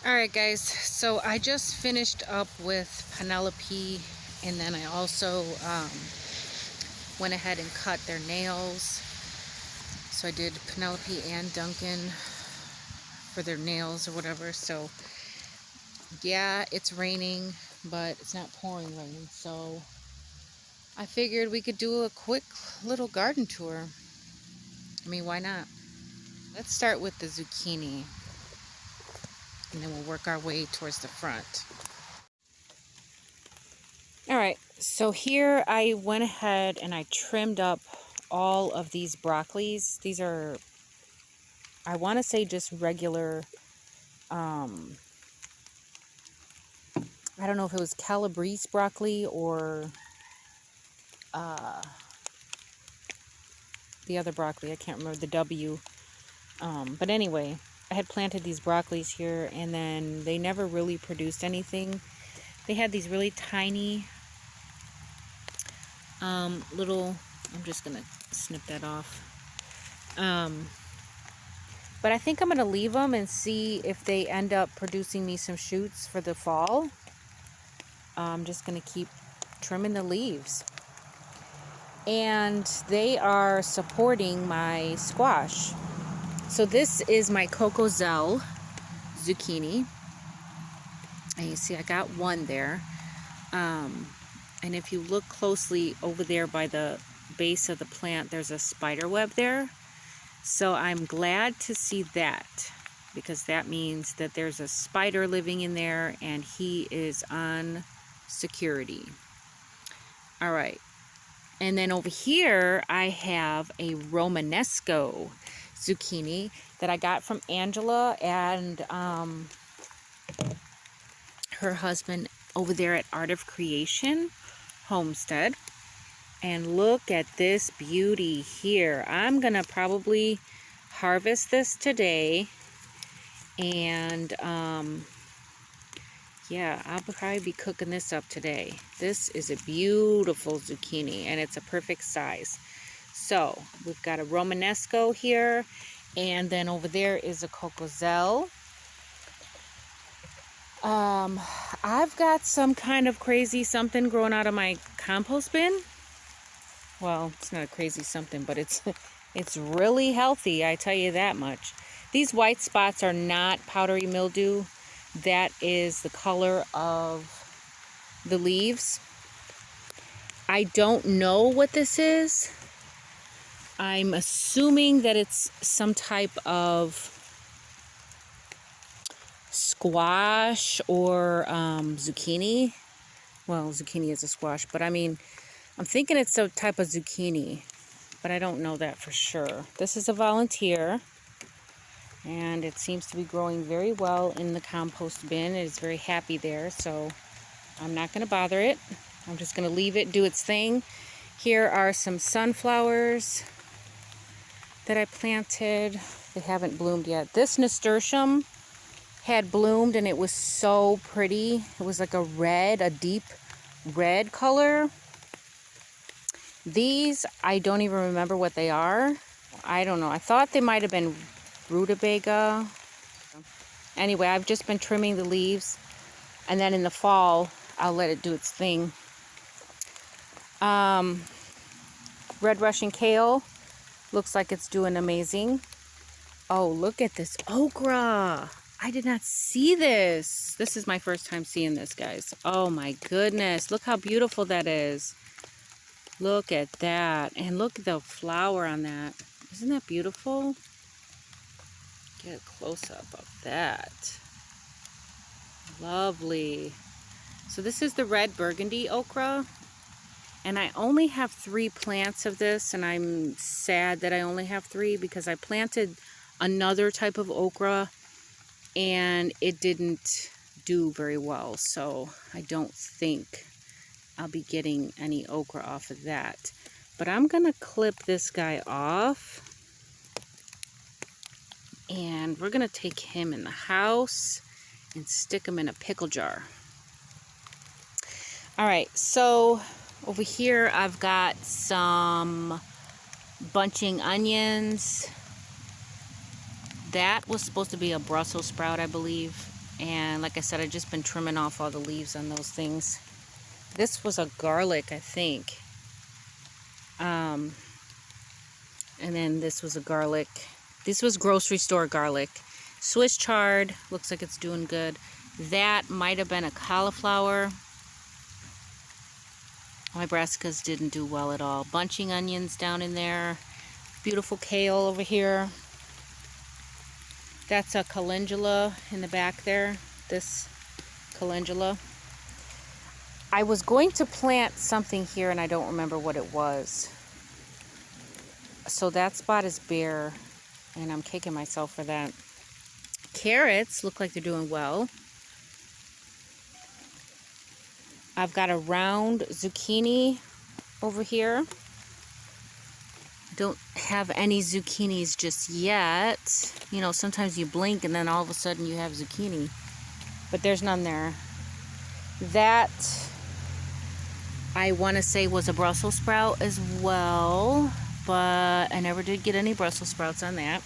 Alright guys, so I just finished up with Penelope, and then I also went ahead and cut their nails. So I did Penelope and Duncan for their nails or whatever. So yeah, it's raining, but it's not pouring rain, so I figured we could do a quick little garden tour. I mean, why not? Let's start with the zucchini, and then we'll work our way towards the front. Alright, so here I went ahead and I trimmed up all of these broccolis. These are, I want to say, just regular, I don't know if it was Calabrese broccoli or the other broccoli. I can't remember the W. But anyway, I had planted these broccolis here, and then they never really produced anything. They had these really tiny little, I'm just gonna snip that off. But I think I'm gonna leave them and see if they end up producing me some shoots for the fall. I'm just gonna keep trimming the leaves, and they are supporting my squash. So this is my Coco Zell zucchini, and you see I got one there. And if you look closely over there by the base of the plant, there's a spider web there. So I'm glad to see that, because that means that there's a spider living in there and he is on security. All right. And then over here, I have a Romanesco zucchini that I got from Angela and her husband over there at Art of Creation Homestead. And look at this beauty here. I'm gonna probably harvest this today, and yeah, I'll probably be cooking this up today. This is a beautiful zucchini, and it's a perfect size. So we've got a Romanesco here, and then over there is a Coco Zell. I've got some kind of crazy something growing out of my compost bin. Well, it's not a crazy something, but it's really healthy, I tell you that much. These white spots are not powdery mildew. That is the color of the leaves. I don't know what this is. I'm assuming that it's some type of squash or zucchini. Well, zucchini is a squash, but I mean, I'm thinking it's a type of zucchini, but I don't know that for sure. This is a volunteer, and it seems to be growing very well in the compost bin. It is very happy there, so I'm not going to bother it. I'm just going to leave it do its thing. Here are some sunflowers that I planted. They haven't bloomed yet. This nasturtium had bloomed, and it was so pretty. It was like a red, a deep red color. These, I don't even remember what they are. I don't know. I thought they might have been rutabaga. Anyway, I've just been trimming the leaves, and then in the fall, I'll let it do its thing. Red Russian kale looks like it's doing amazing. Oh, look at this okra. I did not see this. This is my first time seeing this, guys. Oh my goodness. Look how beautiful that is. Look at that. And look at the flower on that. Isn't that beautiful? Get a close-up of that. Lovely. So this is the red burgundy okra. And I only have 3 plants of this. And I'm sad that I only have 3, because I planted another type of okra and it didn't do very well. So I don't think I'll be getting any okra off of that. But I'm gonna clip this guy off, and we're gonna take him in the house and stick him in a pickle jar. All right, so over here I've got some bunching onions. That was supposed to be a Brussels sprout, I believe. And like I said, I've just been trimming off all the leaves on those things. This was a garlic, I think. And then this was a garlic. This was grocery store garlic. Swiss chard, looks like it's doing good. That might have been a cauliflower. My brassicas didn't do well at all. Bunching onions down in there. Beautiful kale over here. That's a calendula in the back there. This calendula. I was going to plant something here and I don't remember what it was. So that spot is bare and I'm kicking myself for that. Carrots look like they're doing well. I've got a round zucchini over here. I don't have any zucchinis just yet. You know, sometimes you blink and then all of a sudden you have zucchini. But there's none there. That, I want to say, was a Brussels sprout as well. But I never did get any Brussels sprouts on that.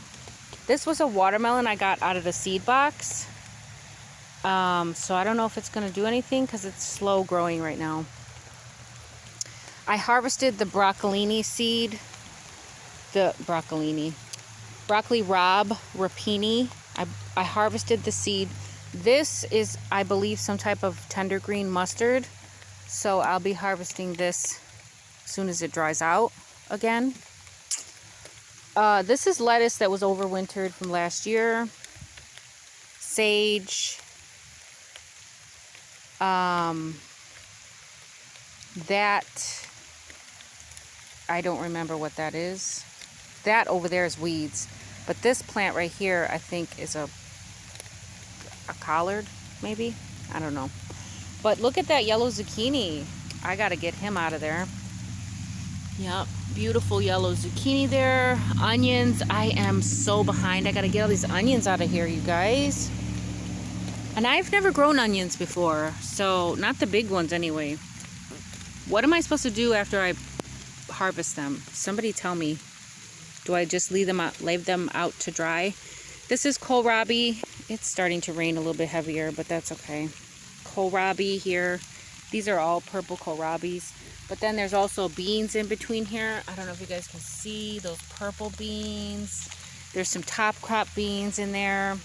This was a watermelon I got out of the seed box. So I don't know if it's going to do anything because it's slow growing right now. I harvested the broccolini seed. Broccoli Rob Rapini. I harvested the seed. This is, I believe, some type of tender green mustard. So I'll be harvesting this as soon as it dries out again. This is lettuce that was overwintered from last year. Sage. That, I don't remember what that is. That over there is weeds. But this plant right here, I think, is a collard, maybe? I don't know. But look at that yellow zucchini. I gotta get him out of there. Yep, beautiful yellow zucchini there. Onions, I am so behind. I gotta get all these onions out of here, you guys. And I've never grown onions before, so not the big ones anyway. What am I supposed to do after I harvest them? Somebody tell me. Do I just leave them out to dry? This is kohlrabi. It's starting to rain a little bit heavier, but that's okay. Kohlrabi here. These are all purple kohlrabis. But then there's also beans in between here. I don't know if you guys can see those purple beans. There's some top crop beans in there.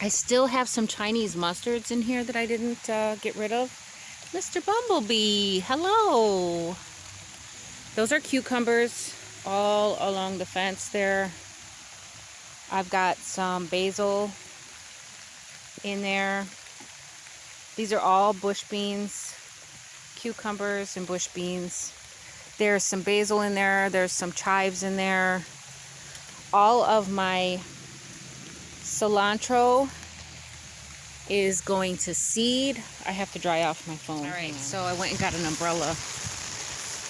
I still have some Chinese mustards in here that I didn't get rid of. Mr. Bumblebee, hello. Those are cucumbers all along the fence there. I've got some basil in there. These are all bush beans, cucumbers and bush beans. There's some basil in there. There's some chives in there. All of my cilantro is going to seed. I have to dry off my phone. All right, so I went and got an umbrella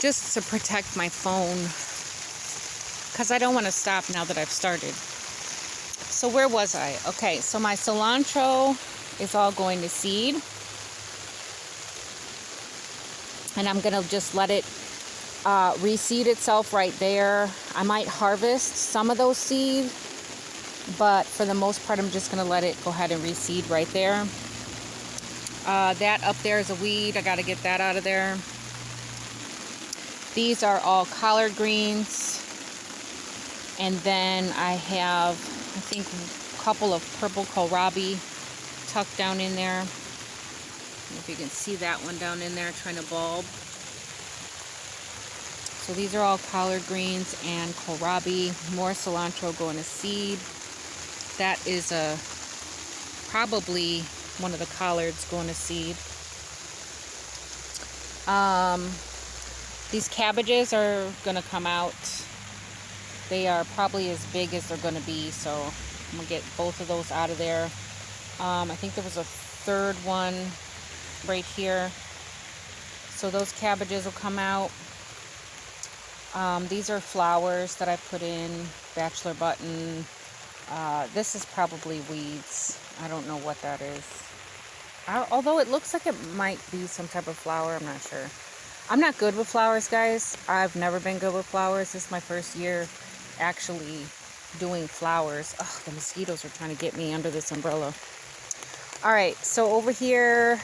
just to protect my phone because I don't want to stop now that I've started. So where was I? Okay, so my cilantro is all going to seed. And I'm going to just let it reseed itself right there. I might harvest some of those seeds, but for the most part, I'm just going to let it go ahead and reseed right there. That up there is a weed. I got to get that out of there. These are all collard greens. And then I have, I think, a couple of purple kohlrabi tucked down in there. I don't know if you can see that one down in there trying to bulb. So these are all collard greens and kohlrabi. More cilantro going to seed. That is probably one of the collards going to seed. These cabbages are going to come out. They are probably as big as they're going to be, so I'm going to get both of those out of there. I think there was a third one right here. So those cabbages will come out. These are flowers that I put in, bachelor button. This is probably weeds. I don't know what that is. Although it looks like it might be some type of flower, I'm not sure. I'm not good with flowers, guys. I've never been good with flowers. This is my first year actually doing flowers. Oh, the mosquitoes are trying to get me under this umbrella. All right, so over here,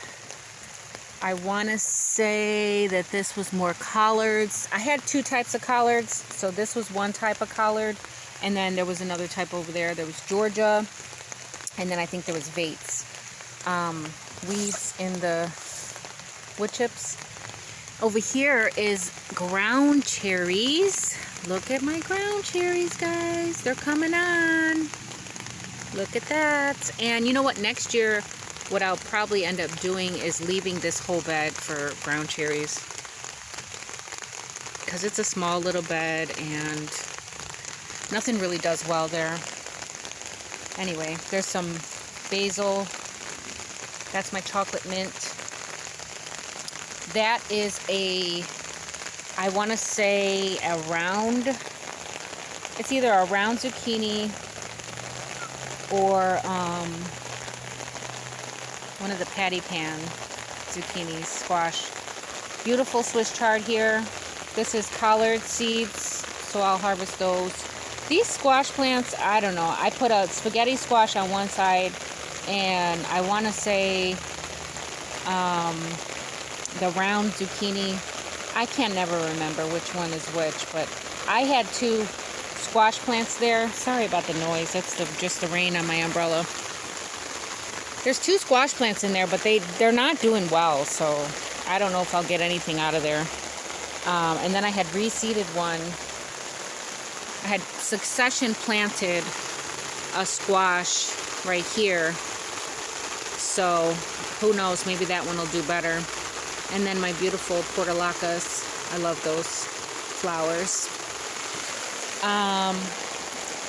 I want to say that this was more collards. I had two types of collards. So this was one type of collard, and then there was another type over there. There was Georgia, and then I think there was Vates. Weeds in the wood chips. Over here is ground cherries. Look at my ground cherries, guys. They're coming on. Look at that. And you know what? Next year, what I'll probably end up doing is leaving this whole bed for ground cherries. Because it's a small little bed and nothing really does well there. Anyway, there's some basil. That's my chocolate mint. That is I want to say it's either a round zucchini or one of the patty pan zucchinis, squash. Beautiful Swiss chard here. This is collard seeds, so I'll harvest those. These squash plants, I don't know. I put a spaghetti squash on one side, and I want to say the round zucchini. I can never remember which one is which, but I had two squash plants there. Sorry about the noise. That's just the rain on my umbrella. There's two squash plants in there, but they're not doing well, so I don't know if I'll get anything out of there. And then I had reseeded one. I had succession planted a squash right here. So who knows, maybe that one will do better. And then my beautiful portulacas. I love those flowers.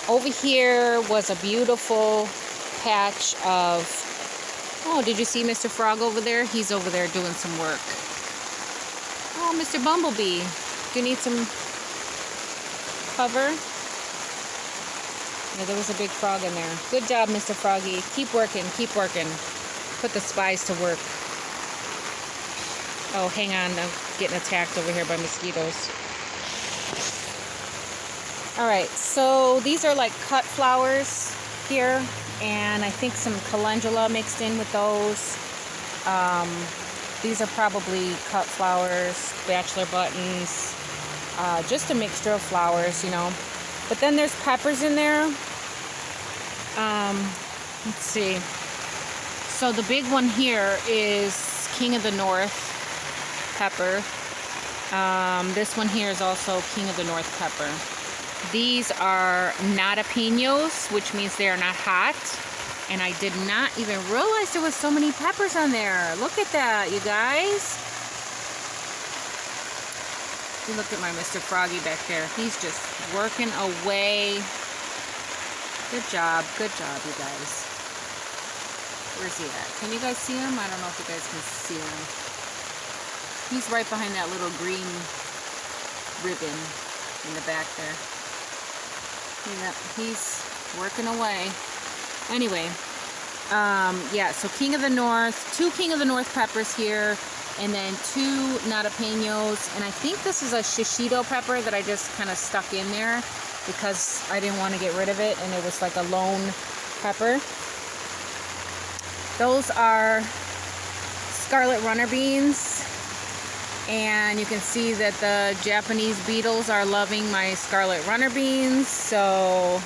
Over here was a beautiful patch of, oh, did you see Mr. Frog over there? He's over there doing some work. Oh, Mr. Bumblebee, do you need some cover? Yeah, there was a big frog in there. Good job, Mr. Froggy. Keep working, keep working. Put the spies to work. Oh, hang on, I'm getting attacked over here by mosquitoes. Alright, so these are like cut flowers here, and I think some calendula mixed in with those. These are probably cut flowers, bachelor buttons, just a mixture of flowers, you know. But then there's peppers in there. Let's see. So the big one here is King of the North pepper. This one here is also King of the North pepper. These are jalapenos, which means they are not hot. And I did not even realize there was so many peppers on there. Look at that, you guys. You look at my Mr. Froggy back there. He's just working away. Good job, you guys. Where's he at? Can you guys see him? I don't know if you guys can see him. He's right behind that little green ribbon in the back there. Yeah, he's working away. Anyway, yeah, so King of the North, two King of the North peppers here, and then two jalapenos, and I think this is a shishito pepper that I just kind of stuck in there because I didn't want to get rid of it, and it was like a lone pepper. Those are scarlet runner beans, and you can see that the Japanese beetles are loving my scarlet runner beans, so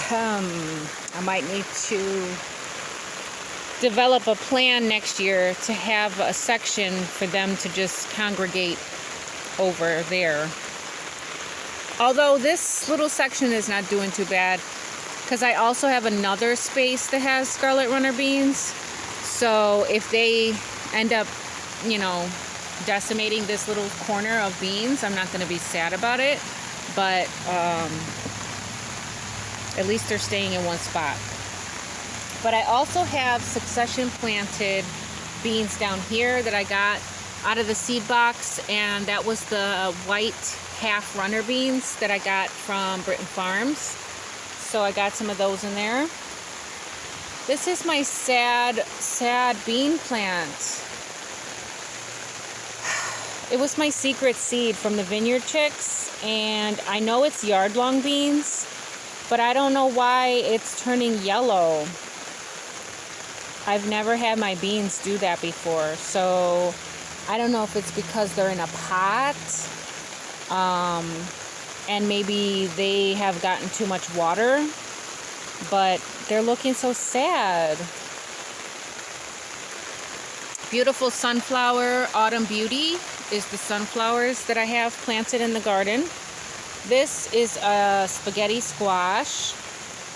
I might need to develop a plan next year to have a section for them to just congregate over there. Although this little section is not doing too bad, because I also have another space that has scarlet runner beans. So if they end up, you know, decimating this little corner of beans, I'm not going to be sad about it. But at least they're staying in one spot. But I also have succession planted beans down here that I got out of the seed box, and that was the white half runner beans that I got from Britain Farms. So I got some of those in there. This is my sad bean plant. It was my secret seed from the Vineyard Chicks, and I know it's yard-long beans, but I don't know why it's turning yellow. I've never had my beans do that before. So I don't know if it's because they're in a pot. And maybe they have gotten too much water. But they're looking so sad. Beautiful sunflower, Autumn Beauty is the sunflowers that I have planted in the garden. This is a spaghetti squash.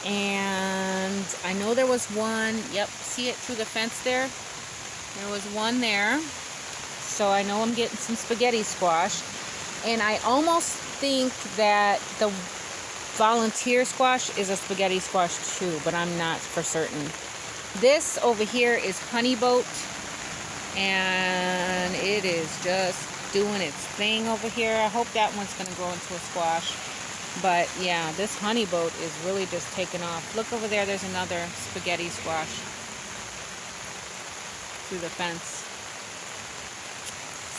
And I know there was one, yep, see it through the fence there? There was one there. So I know I'm getting some spaghetti squash. And I almost think that the volunteer squash is a spaghetti squash too, but I'm not for certain. This over here is honey boat, and it is just doing its thing over here. I hope that one's going to grow into a squash. But yeah, this honey boat is really just taking off. Look over there, there's another spaghetti squash through the fence.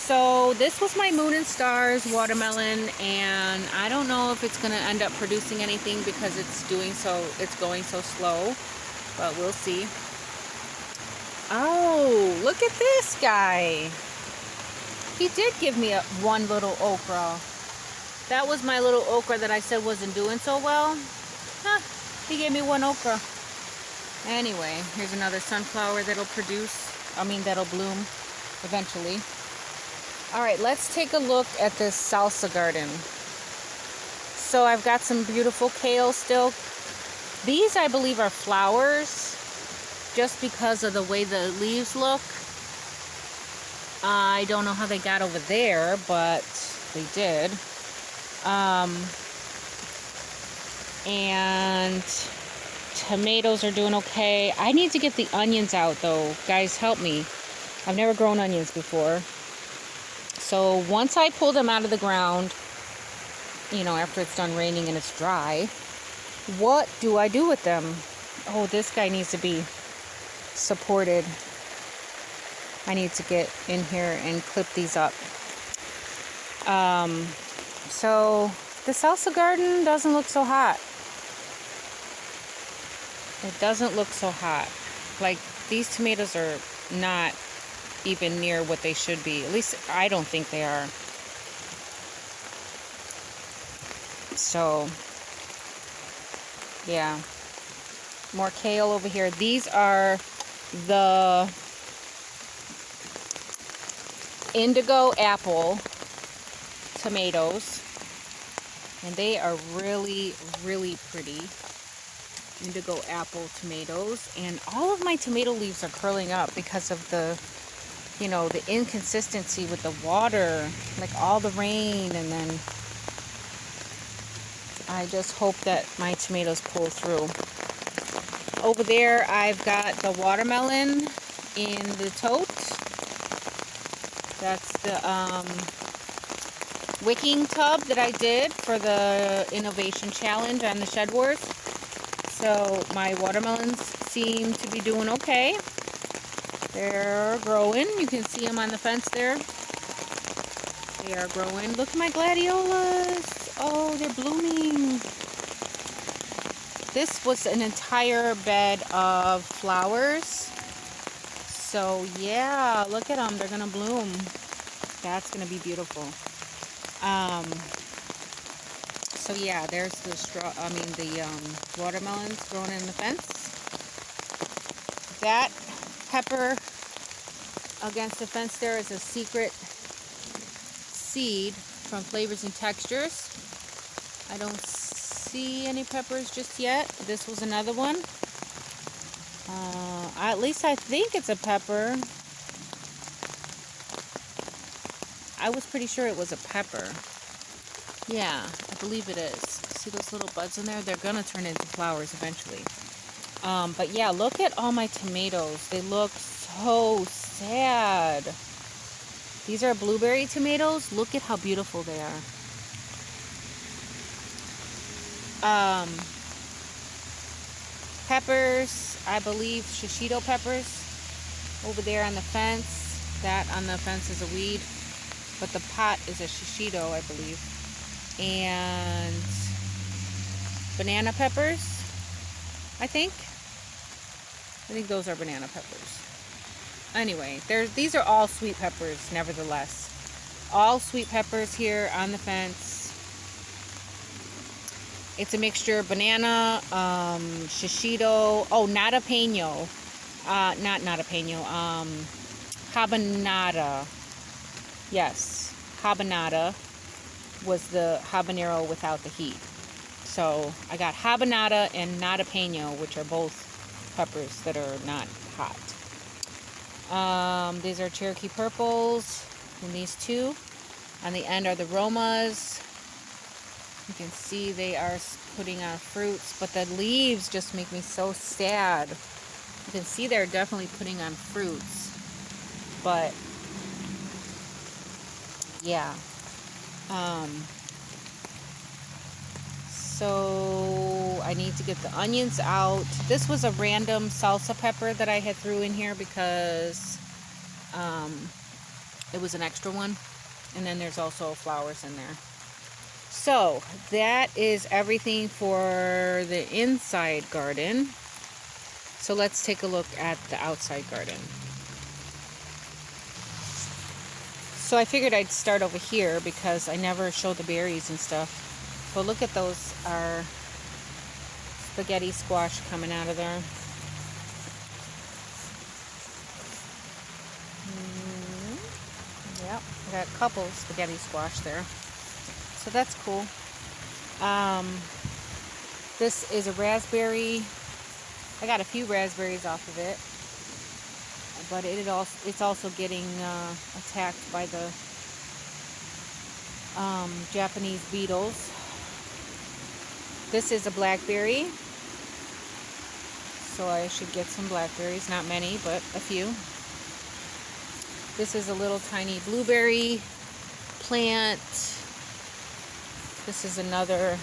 So this was my Moon and Stars watermelon, and I don't know if it's going to end up producing anything because it's going so slow, but we'll see. Oh, look at this guy. He did give me one little okra. That was my little okra that I said wasn't doing so well. He gave me one okra. Anyway, here's another sunflower that'll bloom eventually. All right, let's take a look at this salsa garden. So I've got some beautiful kale still. These, I believe, are flowers just because of the way the leaves look. I don't know how they got over there, but they did. And tomatoes are doing okay. I need to get the onions out though. Guys, help me. I've never grown onions before. So once I pull them out of the ground, you know, after it's done raining and it's dry, what do I do with them? Oh, this guy needs to be supported. I need to get in here and clip these up. So the salsa garden doesn't look so hot. It doesn't look so hot. Like, these tomatoes are not even near what they should be. At least I don't think they are. So yeah, more kale over here. These are the indigo apple tomatoes, and they are really, really pretty. Indigo apple tomatoes. And all of my tomato leaves are curling up because of the, you know, the inconsistency with the water, like all the rain, and then I just hope that my tomatoes pull through. Over there, I've got the watermelon in the tote. That's the wicking tub that I did for the innovation challenge on the Shed Wars. So my watermelons seem to be doing okay. They're growing. You can see them on the fence there. They are growing. Look at my gladiolas. Oh, they're blooming. This was an entire bed of flowers. So yeah, look at them. They're going to bloom. That's going to be beautiful. So yeah, there's the watermelons growing in the fence. That pepper against the fence there is a secret seed from Flavors and Textures. I don't see any peppers just yet. This was another one. At least I think it's a pepper. I was pretty sure it was a pepper. Yeah, I believe it is. See those little buds in there? They're gonna turn into flowers eventually. But yeah, look at all my tomatoes. They look so sad. These are blueberry tomatoes. Look at how beautiful they are. Peppers, I believe shishito peppers over there on the fence. That on the fence is a weed, but the pot is a shishito, I believe. And banana peppers, I think. I think those are banana peppers. Anyway, these are all sweet peppers, nevertheless. All sweet peppers here on the fence. It's a mixture of banana, shishito, oh, nadapeño. Not nadapeño, habanada. Yes, habanada was the habanero without the heat. So I got habanada and nadapeño, which are both peppers that are not hot. These are Cherokee purples, and these two. On the end are the Romas. You can see they are putting on fruits, but the leaves just make me so sad. You can see they're definitely putting on fruits, but yeah. So I need to get the onions out. This was a random salsa pepper that I had threw in here because it was an extra one. And then there's also flowers in there. So that is everything for the inside garden. So let's take a look at the outside garden. So I figured I'd start over here because I never show the berries and stuff. But look at those, are spaghetti squash coming out of there. Yep, I got a couple spaghetti squash there. So that's cool. This is a raspberry. I got a few raspberries off of it. But it's also getting attacked by the Japanese beetles. This is a blackberry. So I should get some blackberries. Not many, but a few. This is a little tiny blueberry plant. This is another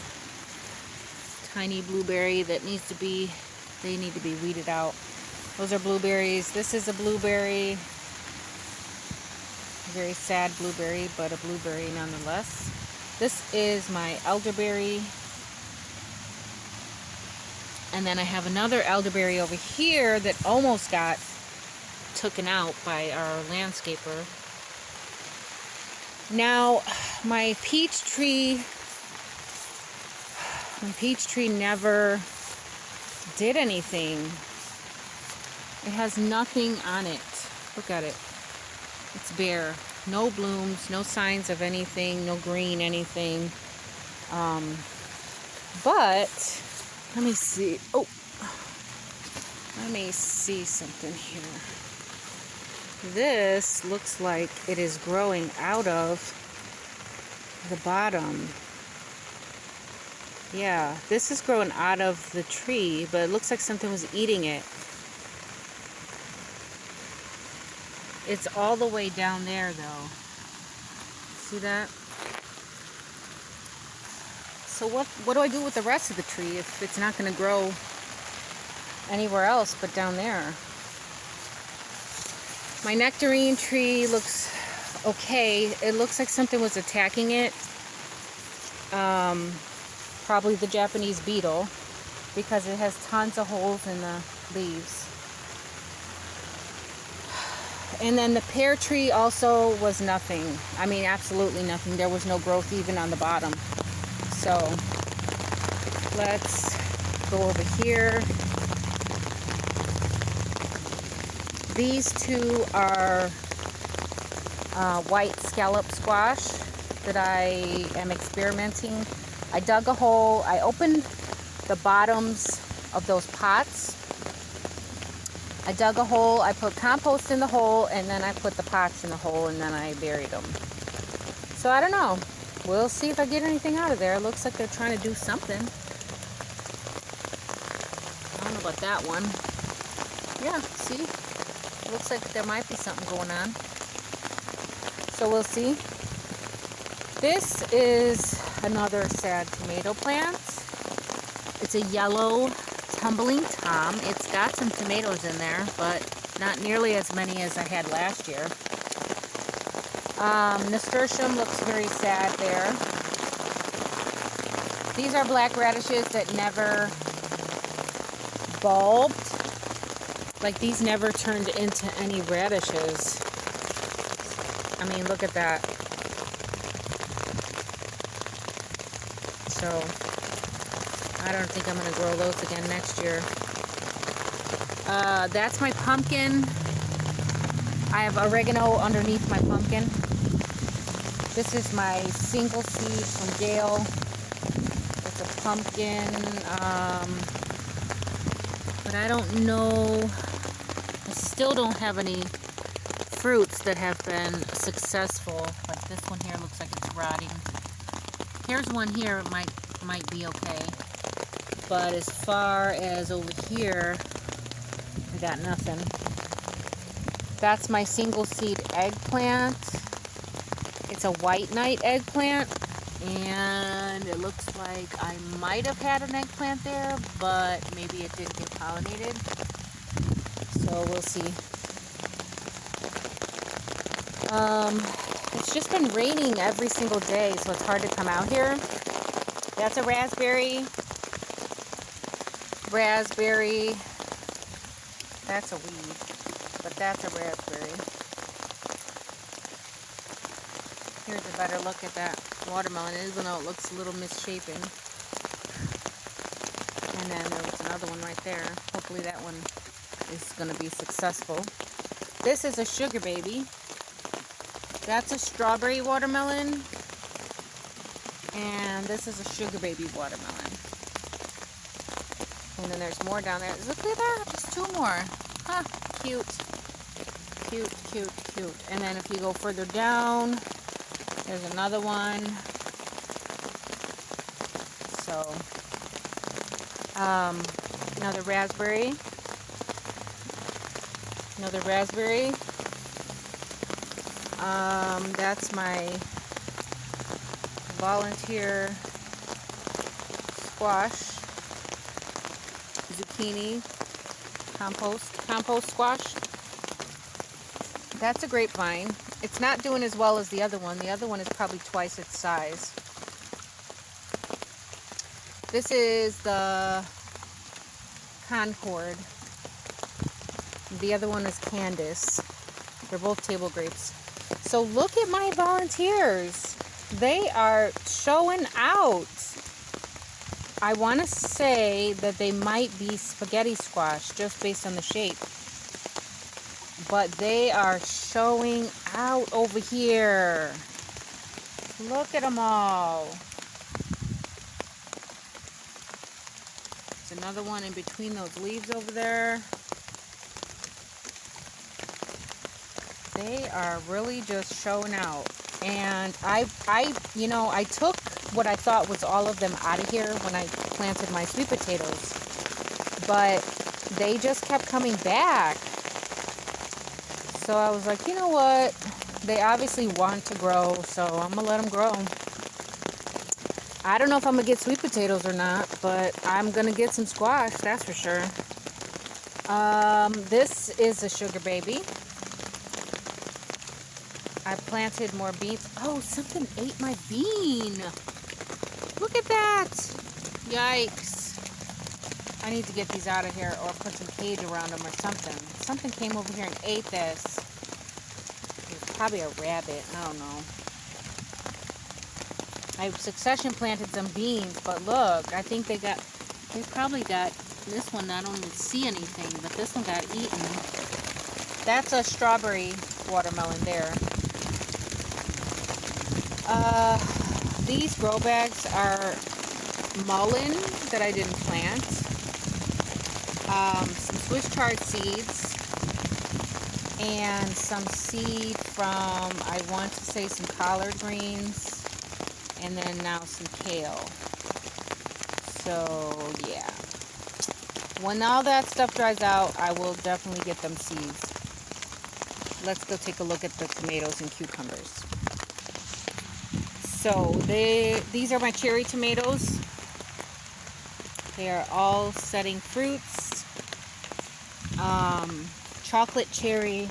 tiny blueberry that they need to be weeded out. Those are blueberries. This is a blueberry. Very sad blueberry, but a blueberry nonetheless. This is my elderberry. And then I have another elderberry over here that almost got taken out by our landscaper. Now, my peach tree never did anything. It has nothing on it. Look at it. It's bare. No blooms, no signs of anything, no green anything. But let me see. Oh, let me see something here. This looks like it is growing out of the bottom. Yeah, this is growing out of the tree, but it looks like something was eating it. It's all the way down there, though. See that? So what do I do with the rest of the tree if it's not going to grow anywhere else but down there? My nectarine tree looks okay. It looks like something was attacking it. Probably the Japanese beetle, because it has tons of holes in the leaves. And then the pear tree also was nothing. I mean, absolutely nothing. There was no growth even on the bottom. So let's go over here. These two are white scallop squash that I am experimenting. I dug a hole. I opened the bottoms of those pots. I dug a hole, I put compost in the hole, and then I put the pots in the hole, and then I buried them. So I don't know. We'll see if I get anything out of there. It looks like they're trying to do something. I don't know about that one. Yeah, see? It looks like there might be something going on. So we'll see. This is another sad tomato plant. It's a yellow tumbling Tom. It's got some tomatoes in there, but not nearly as many as I had last year. Nasturtium looks very sad there. These are black radishes that never bulbed. Like, these never turned into any radishes. I mean, look at that. So, I don't think I'm going to grow those again next year. That's my pumpkin. I have oregano underneath my pumpkin. This is my single seed from Gail. It's a pumpkin. But I don't know. I still don't have any fruits that have been successful. Like this one here looks like it's rotting. Here's one here, it might be okay. But as far as over here, I got nothing. That's my single seed eggplant. It's a white knight eggplant. And it looks like I might have had an eggplant there, but maybe it didn't get pollinated. So we'll see. It's just been raining every single day, so it's hard to come out here. That's a raspberry. Raspberry. That's a weed, but that's a raspberry. Here's a better look at that watermelon, even though it looks a little misshapen. And then there was another one right there. Hopefully that one is going to be successful. This is a sugar baby. That's a strawberry watermelon. And this is a sugar baby watermelon. And then there's more down there. Look at that. Just two more. Huh. Cute. Cute, cute, cute. And then if you go further down, there's another one. So, another raspberry. Another raspberry. That's my volunteer squash, zucchini, compost squash. That's a grapevine. It's not doing as well as the other one. The other one is probably twice its size. This is the Concord. The other one is Candace. They're both table grapes. So look at my volunteers. They are showing out. I want to say that they might be spaghetti squash just based on the shape. But they are showing out over here. Look at them all. There's another one in between those leaves over there. They are really just showing out. And I took what I thought was all of them out of here when I planted my sweet potatoes. But they just kept coming back. So I was like, you know what? They obviously want to grow, so I'm going to let them grow. I don't know if I'm going to get sweet potatoes or not, but I'm going to get some squash, that's for sure. This is a sugar baby. I planted more beans. Oh, something ate my bean. Look at that. Yikes. I need to get these out of here or put some cage around them or something. Something came over here and ate this. It was probably a rabbit. I don't know. I succession planted some beans, but look, I think they probably got, this one, I don't even see anything, but this one got eaten. That's a strawberry watermelon there. These grow bags are mullein that I didn't plant. Some Swiss chard seeds. And some seed from, I want to say, some collard greens. And then now some kale. So, yeah. When all that stuff dries out, I will definitely get them seeds. Let's go take a look at the tomatoes and cucumbers. So these are my cherry tomatoes. They are all setting fruits. Chocolate cherry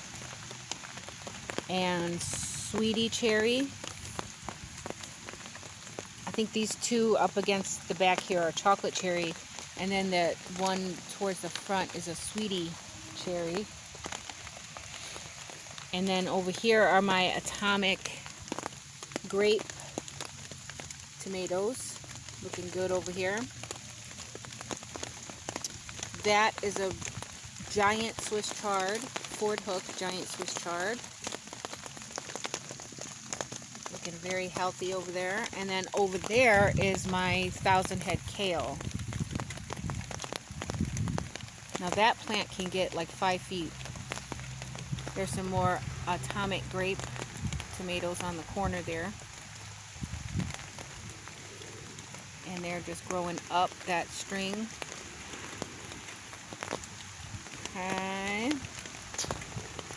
and sweetie cherry. I think these two up against the back here are chocolate cherry, and then the one towards the front is a sweetie cherry. And then over here are my atomic grape tomatoes. Looking good over here. That is a giant Swiss chard, Ford Hook giant Swiss chard. Looking very healthy over there. And then over there is my 1,000 head kale. Now that plant can get like 5 feet. There's some more atomic grape tomatoes on the corner there. And they're just growing up that string. Okay.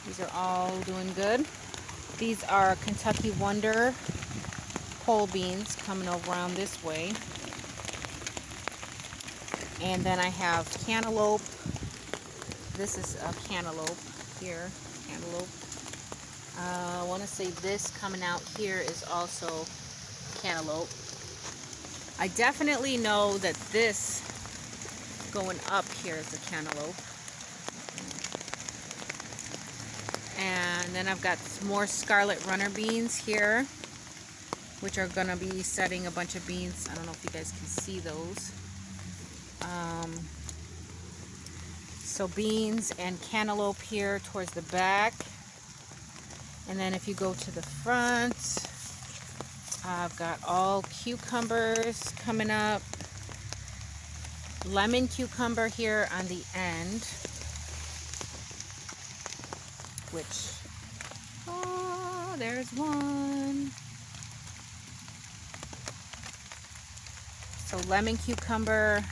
These are all doing good. These are Kentucky Wonder pole beans coming around this way. And then I have cantaloupe. This is a cantaloupe here. Cantaloupe. I want to say this coming out here is also cantaloupe. I definitely know that this going up here is a cantaloupe. And then I've got some more scarlet runner beans here, which are going to be setting a bunch of beans. I don't know if you guys can see those. So beans and cantaloupe here towards the back. And then if you go to the front, I've got all cucumbers coming up. Lemon cucumber here on the end. Which, oh, there's one. So lemon cucumber.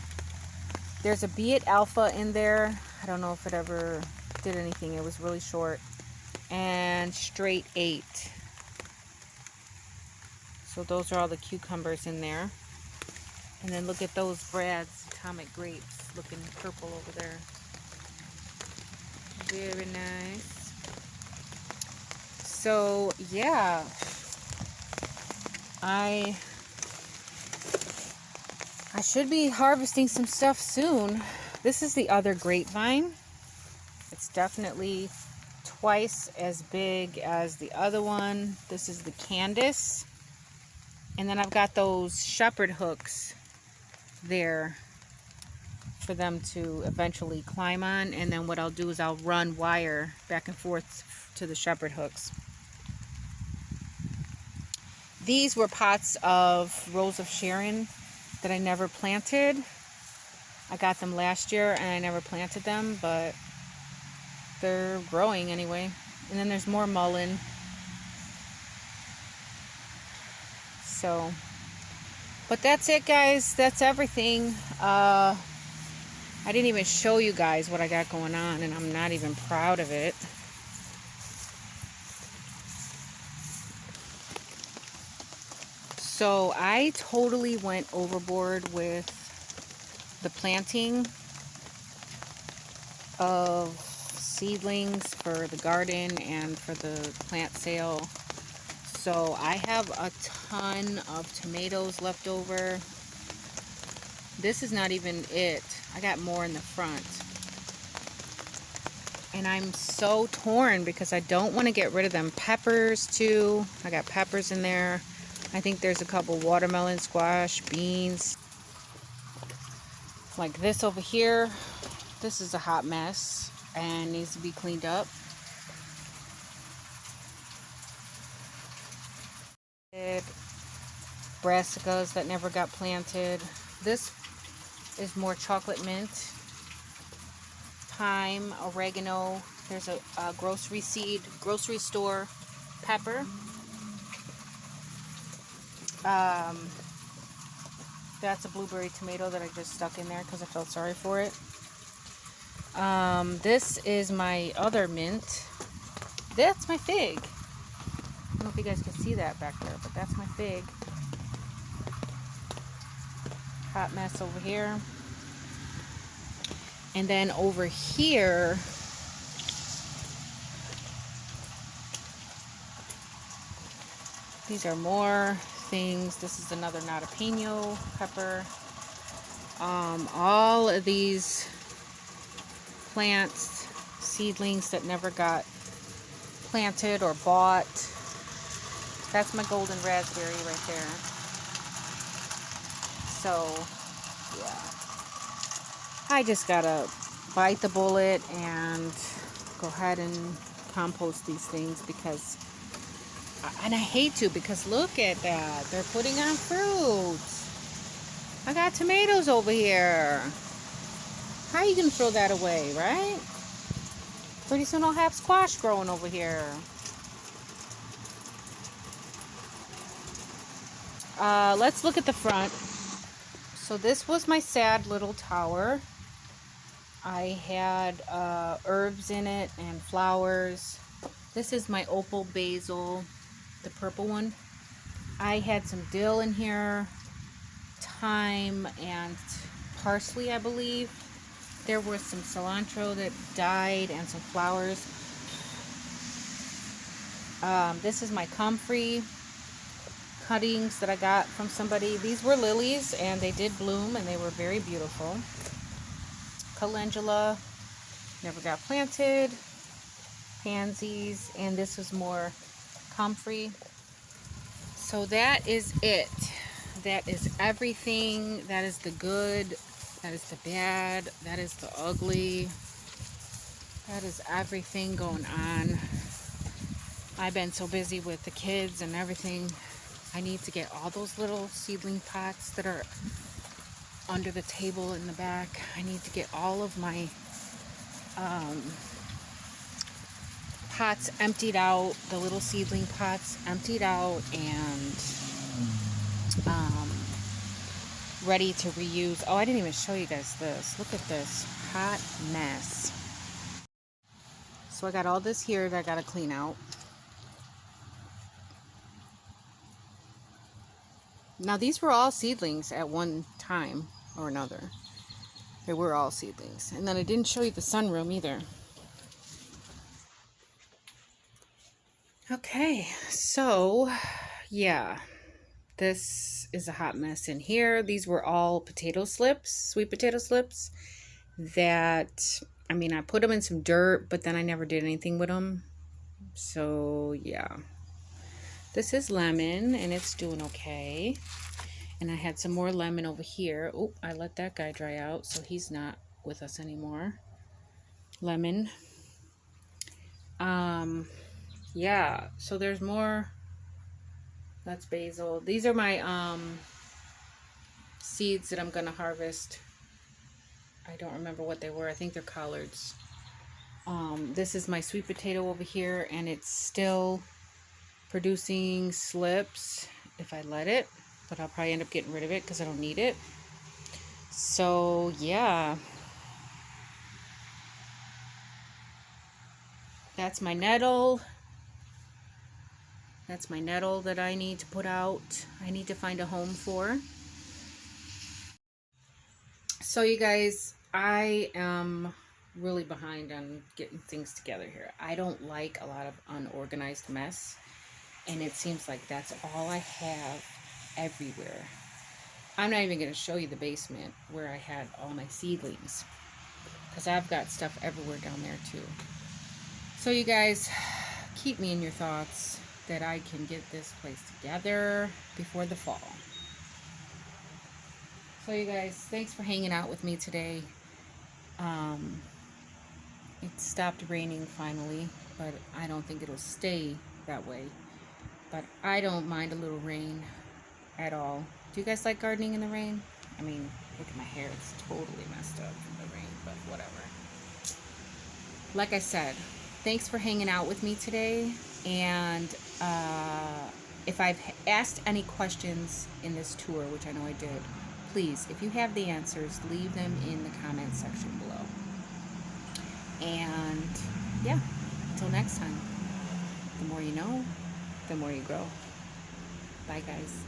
There's a Be It Alpha in there. I don't know if it ever did anything. It was really short. And straight 8. So those are all the cucumbers in there. And then look at those Brad's atomic grapes looking purple over there. Very nice. So yeah, I should be harvesting some stuff soon. This is the other grapevine. It's definitely twice as big as the other one. This is the Candace. And then I've got those shepherd hooks there for them to eventually climb on. And then what I'll do is I'll run wire back and forth to the shepherd hooks. These were pots of Rose of Sharon that I never planted. I got them last year and I never planted them, but they're growing anyway. And then there's more mullein. So, but that's it, guys. That's everything. I didn't even show you guys what I got going on, and I'm not even proud of it. So I totally went overboard with the planting of seedlings for the garden and for the plant sale. So I have a ton of tomatoes left over. This is not even it. I got more in the front. And I'm so torn because I don't want to get rid of them. Peppers too. I got peppers in there. I think there's a couple watermelon, squash, beans. Like this over here. This is a hot mess and needs to be cleaned up. Brassicas that never got planted. This is more chocolate mint, thyme, oregano. There's a grocery store pepper. That's a blueberry tomato that I just stuck in there because I felt sorry for it. This is my other mint. That's my fig. I don't know if you guys can see that back there, but that's my fig. Hot mess over here. And then over here, these are more things. This is another jalapeno pepper. All of these plants seedlings that never got planted or bought. That's my golden raspberry right there. So, yeah. I just gotta bite the bullet and go ahead and compost these things because, and I hate to because look at that. They're putting on fruits. I got tomatoes over here. How are you gonna throw that away, right? Pretty soon I'll have squash growing over here. Let's look at the front. So this was my sad little tower. I had herbs in it and flowers. This is my opal basil, the purple one. I had some dill in here, thyme, and parsley, I believe. There was some cilantro that died and some flowers. This is my comfrey cuttings that I got from somebody. These were lilies and they did bloom and they were very beautiful. Calendula, never got planted. Pansies, and this was more comfrey. So that is it. That is everything. That is the good. That is the bad. That is the ugly. That is everything going on. I've been so busy with the kids and everything. I need to get all those little seedling pots that are under the table in the back. I need to get all of my pots emptied out, the little seedling pots emptied out and ready to reuse. Oh, I didn't even show you guys this. Look at this hot mess. So I got all this here that I gotta clean out. Now these were all seedlings at one time or another. They were all seedlings. And then I didn't show you the sunroom either. Okay, so yeah, this is a hot mess in here. These were all potato slips, sweet potato slips that, I mean, I put them in some dirt, but then I never did anything with them. So yeah, this is lemon and it's doing okay. And I had some more lemon over here. Oh, I let that guy dry out, so he's not with us anymore. Lemon. Yeah, so there's more. That's basil. These are my seeds that I'm gonna harvest. I don't remember what they were. I think they're collards. This is my sweet potato over here, and it's still producing slips if I let it, but I'll probably end up getting rid of it because I don't need it. So yeah, that's my nettle. That's my nettle that I need to put out. I need to find a home for. So you guys, I am really behind on getting things together here. I don't like a lot of unorganized mess, and it seems like that's all I have everywhere. I'm not even going to show you the basement where I had all my seedlings, because I've got stuff everywhere down there too. So you guys, keep me in your thoughts that I can get this place together before the fall. So you guys, thanks for hanging out with me today. It stopped raining finally, but I don't think it'll stay that way. But I don't mind a little rain at all. Do you guys like gardening in the rain? I mean, look at my hair. It's totally messed up from the rain, but whatever. Like I said, thanks for hanging out with me today. And if I've asked any questions in this tour, which I know I did, please, if you have the answers, leave them in the comment section below. And yeah, until next time, the more you know, the more you grow. Bye, guys.